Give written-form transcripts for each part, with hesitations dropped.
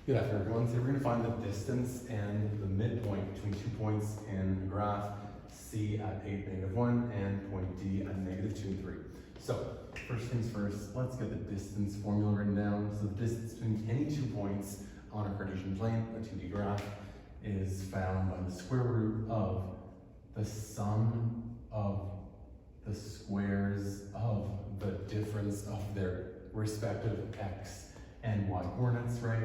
Good afternoon, everyone. Today we're going to find the distance and the midpoint between 2 points in the graph, C at 8, -1, and point D at -2 and 3. So, first things first, let's get the distance formula written down. So the distance between any 2 points on a Cartesian plane, a 2D graph, is found by the square root of the sum of the squares of the difference of their respective x and y coordinates, right?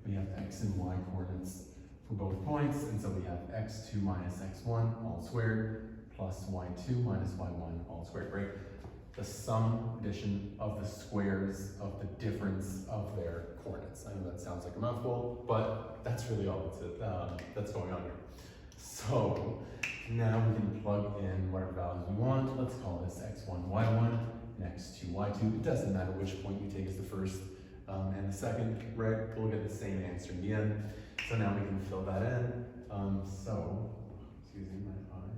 We have x and y coordinates for both points, and so we have x2 minus x1 all squared plus y2 minus y1 all squared, right? The sum addition of the squares of the difference of their coordinates. I know that sounds like a mouthful, but that's really all that's going on here. So now we can plug in whatever values we want. Let's call this x1, y1, and x2, y2. It doesn't matter which point you take as the first and the second, right? We'll get the same answer in the end. So now we can fill that in. Excuse me, my eye.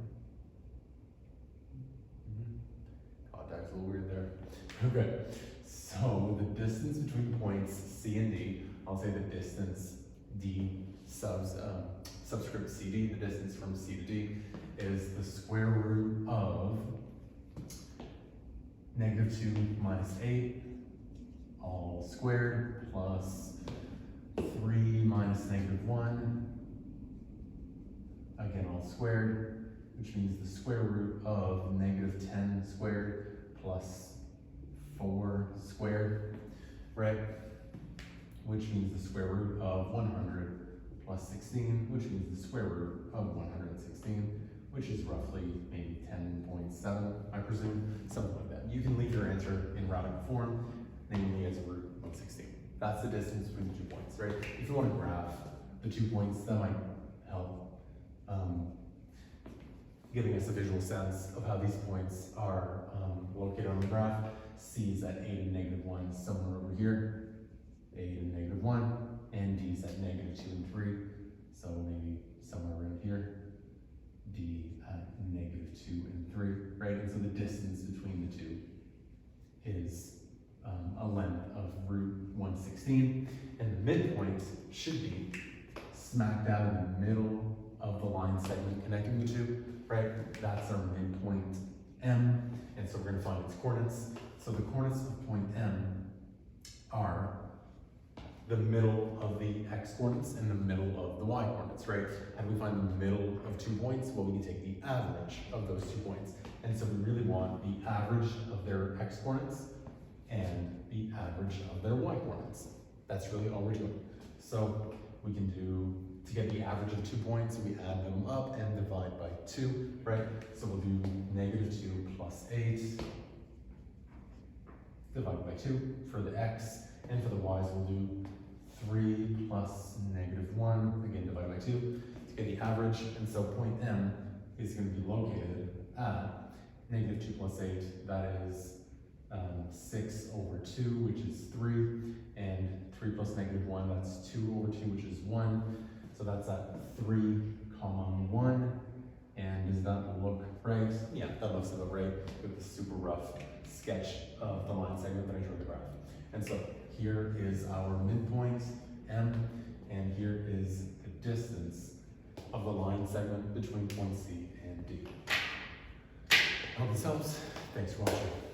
Contact's a little weird there. Okay, so the distance between points C and D, I'll say the distance D subscript CD, the distance from C to D, is the square root of -2 minus 8 all squared plus 3 minus -1, again all squared, which means the square root of -10 squared plus 4 squared, right? Which means the square root of 100 plus 16, which means the square root of 116, which is roughly maybe 10.7, I presume, something like that. You can leave your answer in radical form, namely as root 116. That's the distance between the 2 points, right? If you want to graph the 2 points, that might help giving us a visual sense of how these points are located on the graph. C is at 8 and -1, somewhere over here, 8 and -1, and D is at -2 and 3, so maybe somewhere around here, D at -2 and 3, right? And so the distance between the two is a length of root 116, and the midpoint should be smack dab in the middle of the line segment connecting the two, right? That's our midpoint M, and so we're going to find its coordinates. So the coordinates of point M are the middle of the x coordinates and the middle of the y coordinates, right? How do we find the middle of 2 points? Well, we can take the average of those 2 points. And so we really want the average of their x coordinates and the average of their y coordinates. That's really all we're doing. So we can do, to get the average of 2 points, we add them up and divide by 2, right? So we'll do -2 plus 8 divided by 2 for the x, and for the y's we'll do 3 plus -1, again divided by 2, to get the average. And so point M is going to be located at -2 plus 8, that is 6 over 2, which is 3, and 3 plus -1, that's 2 over 2, which is 1. So that's at 3, 1. And does that look right? Yeah, that looks about right with the super rough sketch of the line segment that I drew in the graph. And so here is our midpoint, M, and here is the distance of the line segment between point C and D. I hope this helps. Thanks for watching.